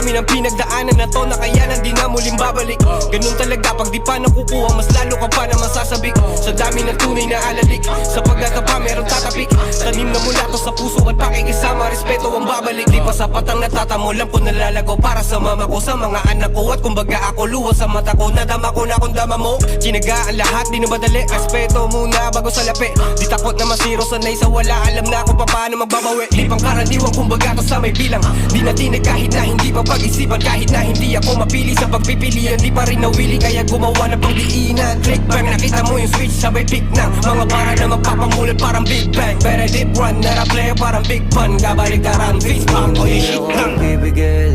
dami ng pinagdaanan na to na kaya nang di na muling babalik. Ganun talaga pag di pa nakukuha, mas lalo ka pa na masasabik. Sa dami ng tunay na alalik, sa pagtatapa meron tatapik. Tanim na mula to sa puso at pakikisama, respeto ang babalik. Di pa sapat ang natatamo, lampo nalalago para sa mama ko, sa mga anak ko. At kumbaga ako luwa sa mata ko, nadama ko na kung dama mo. Tsinagaan lahat, di na madali, respeto muna bago sa lapi. Di takot na masiro, sanay sa wala, alam na kung paano magbabawi. Di pang karaniwan, kumbaga to sa may bilang. Di na tinig kahit na hindi pa pag-isipan, kahit na hindi ako mapili sa pagpipilian. Di pa rin nawili, kaya gumawa na pang diinan. Click bang, nakita mo yung switch, sabay pick ng mga para na magpapamulat parang Big Bang. Pero deep run, na player parang Big Fun. Kabaliktaran, face pump, o yung shit lang. Bibigil,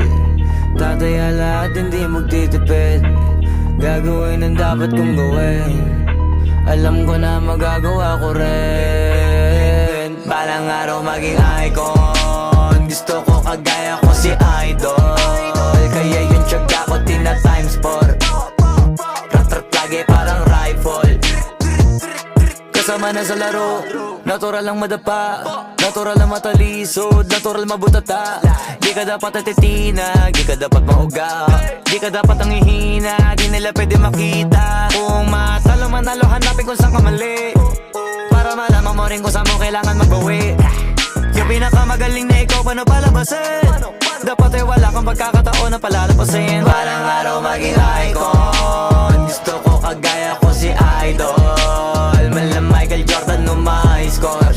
tataya lahat, hindi magtitipid. Gagawin ang dapat kong gawin, alam ko na magagawa ko rin. Balang araw maging icon, gusto ko kagaya ko si Idol. Kaya yung tiyaga ko tina times 4, rat-rat lagi parang rifle. Kasama na sa laro, natural lang madapa, natural lang matalisod, natural mabutata. Di ka dapat atitina, di ka dapat mauga, di ka dapat ang ihina, di nila pwede makita. Kung matalo manalo, hanapin kung saan ka mali, para malaman mo rin kung saan mo kailangan magbawi. Yung pinakamagaling na ikaw, paano palabasin? Dapat ay wala kang pagkakataon na palalapasin. Balang araw maging icon, gusto ko kagaya ko si Idol. Mala Michael Jordan no my score,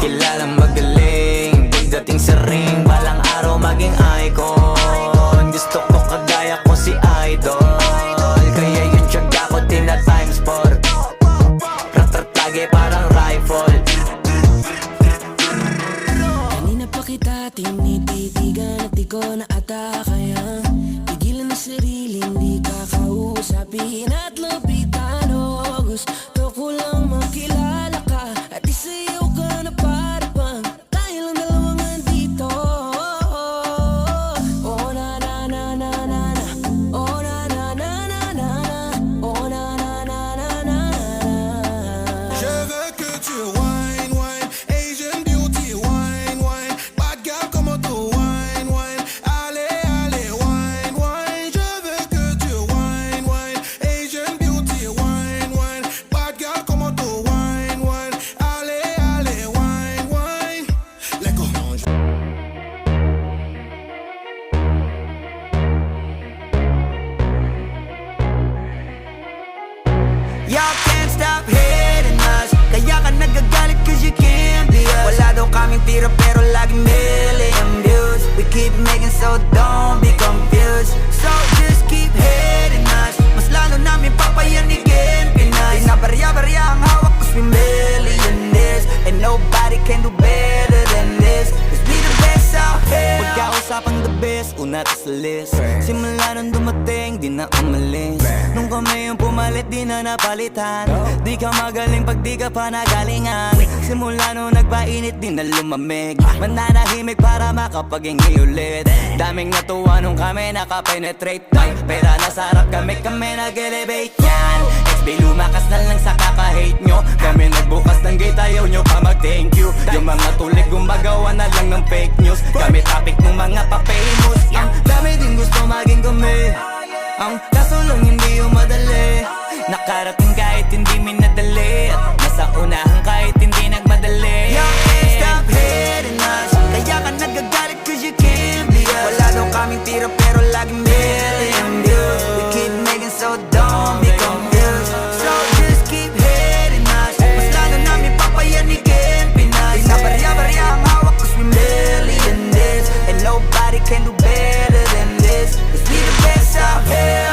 kilalang magaling pagdating sa ring. Balang araw maging icon, gusto ko kagaya ko si Idol. Kaya yung tiyaga ko tina times 4, rat-rat lagi parang rifle. Kanina pa kita tinititigan at di ko na ata kaya pigilan na sarili, hindi ka kausapin at lapitan. Gusto ko lang makilala ka at isayaw ka na para bang tayo lang dalawang andito. Oh na na na na na na, oh na na na na na na, oh na na na na na na. Je veux que tu wine, wine, Asian beauty, wine, wine. Bad girl, comment tu wine, wine. Allez, allez, wine, wine. Je veux que tu wine, wine, Asian beauty, wine, wine. Bad girl, comment tu wine, wine. Allez, allez, wine, wine. Let go. Y'all can't stop hating us, kaya ka nagagalit cause you can't be us. Wala daw kaming tira pero laging million views. We keep making so don't be confused. So just keep hating us, mas lalo namin papayanigin Pinas. Di na barya-barya ang hawak cause we millionaires, and nobody can do better than this, cause we the best out here. Pagkausapang the best, una to sa list. Simula nung dumating, di na umalis. Nung kami yung pumalit, di na napalitan. Di ka magaling pag di ka pa nagalingan. Simula nung nagpainit, di na lumamig. Mananahimik para makapaghingi ulit. Daming natuwa nung kami nakapenetrate. Pera nasa harap kami nag-elevate yan. XB lumakas na lang sa kaka-hate nyo. Kami nagbukas ng gate, ayaw nyo pa mag-thank you. Yung mga tulik gumagawa na lang ng fake news. Kami topic ng mga pa-famous. Ang dami din gusto maging kami, ang kaso lang hindi yung madali. Nakarating kahit hindi minadali, at nasa unahan kahit hindi nagmadali. You can't stop hating us, kaya ka nagagalit cause you can't be us. Wala daw kaming tira pero laging million views. We keep making so don't be confused. So just keep hating us, mas lalo namin papayanigin Pinas. Di na barya-barya ang hawak cause we millionaires, and nobody can do better than this, cause we the best out here.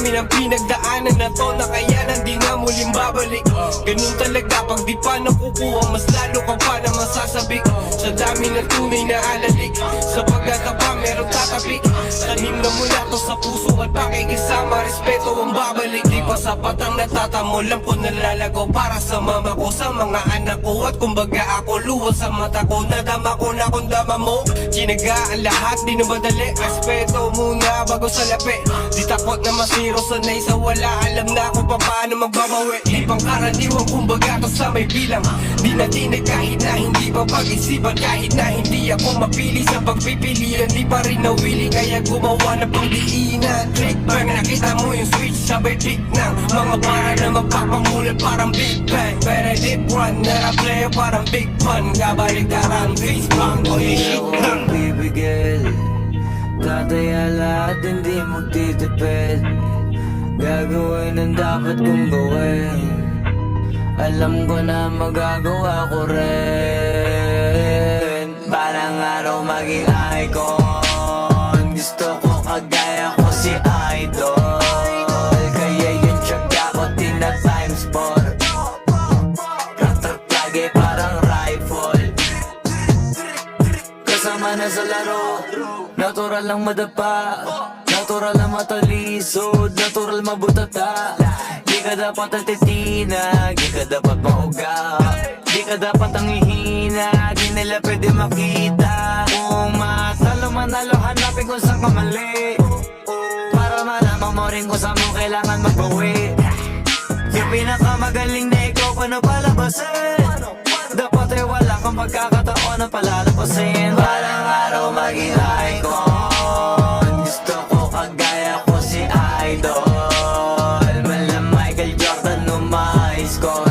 dami ng pinagdaanan na to na kaya nang di na muling babalik. Ganun talaga pag di pa nakukuha, mas lalo ka pa na masasabik. Sa dami ng tunay na alalik, sa pagkatapa meron tatapik. Tanim na mula to sa puso at pakikisama, respeto ang babalik. Di pa sapat ang natatamo, lang ko nalalago para sa mama ko, sa mga anak ko. At kumbaga ako luwa sa mata ko, nadama ko na kung dama mo. Chinaga ang lahat, di na madali. Respeto muna bago sa lapi. Di takot na masiro, sanay sa wala. Alam na kung paano magbabawi. Di pang karaniwan, kumbaga to sa may bilang. Di na tinag kahit na hindi pa pag-isipan. Kahit na hindi ako mapili sa pagpipilian, di pa rin nawili, kaya gumawa na pang diinan. Trick bang, nakita mo yung switch, sabay pick ng mga para na magpapamulat parang Big Bang. Pero deep run, na-play parang Big Fun. Kabalik karang face bang, o yung shit lang. Bibigil, tataya lahat, hindi magtitipid. Gagawin ang dapat kong gawin. Alam ko na magagawa ko rin. Parang araw maging icon. Gusto ko kagaya ko si Idol. Kaya yung tiyaga ko tina times 4. Rak-rak lagi parang rifle. Kasama na sa laro, natural lang madapa, natural lang matalisod, natural mabutata. Di ka dapat ang titina, di ka dapat mauga, di ka dapat ang hihina, di nila pwede makita. Kung matalo manalo, hanapin kung saan ka mali, para malaman mo rin kung saan mo kailangan magbawi. Yung pinakamagaling na ikaw pa na palabasin, dapat ay wala kang pagkakataon na palalapasin. Parang araw maging icon. Gusto ko kagaya ko si Idol. Mala Michael Jordan no my score.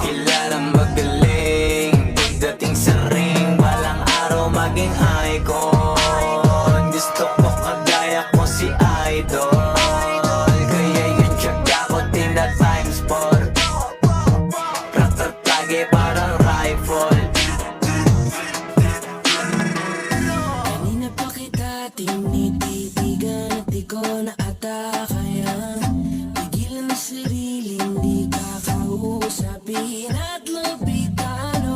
Kilalang magaling pagdating sa ring. Walang araw maging icon. Gusto ko kagaya ko si Idol. Kaya yung tiyaga ko tina times 4. Rak-rak lagi parang rifle. Kanina pa kita tinititigan at di ko na ata kaya pigilan na sarili, hindi ka kausapin at lapitan.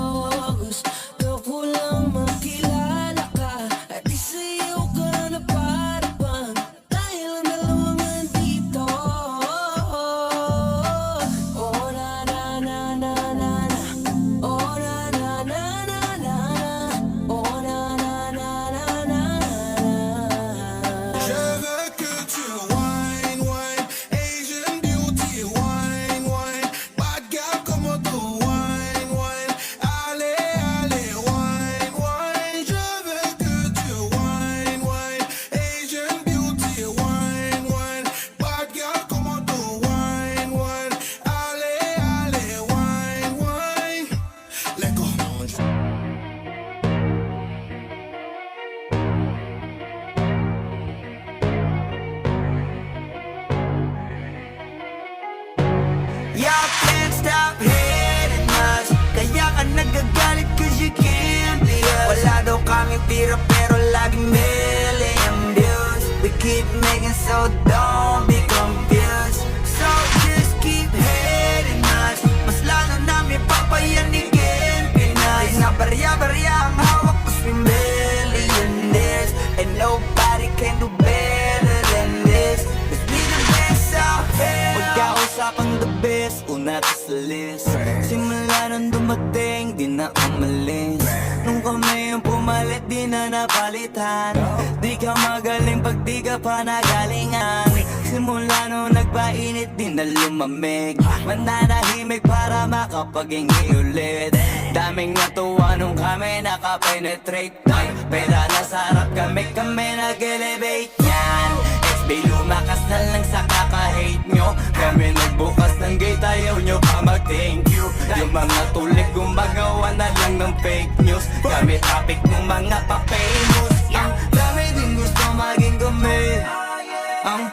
Gusto ko lang makilala ka at isayaw ka na para bang tayo lang dalawang andito. Oh na na na na na na, oh na na na na na na, oh na na na na na na. Je veux que tu wine, wine, Asian beauty, wine, wine, bad girl como tú, wine, wine, allez, allez, wine, wine. Je veux que tu wine, wine, Asian beauty, wine, wine, bad girl como tú, wine, wine, allez, allez, wine, wine. Let go. Y'all can't stop hating us, kaya ka nagagalit cause you can't be us. Wala daw kaming tira pero laging million views. We keep making so don't be confused. So just keep hating us, mas lalo namin papayanigin Pinas. Di na barya-barya ang hawak cause we millionaires, and nobody can do better than this. Cause we the best out here. Pagkausapang the best, una to sa list. Simula nung dumating, di na umalis. Nung kami yung pumalit, di na napalitan. Di ka magaling pag di ka pa nagalingan. Simula nung nagpainit, di na lumamig. Mananahimik para makapaghingi ulit. Daming natuwa nung kami nakapenetrate. Pera na sarap kami nag-elevate yan. SB lumakas na lang sa kaka-hate nyo. Kami nagbukas ng gate, ayaw nyo pa mag-thank you. Yung mga tulig gumagawa na lang ng fake news. Kami topic ng mga pa-famous. Ang dami din gusto maging kami. Ang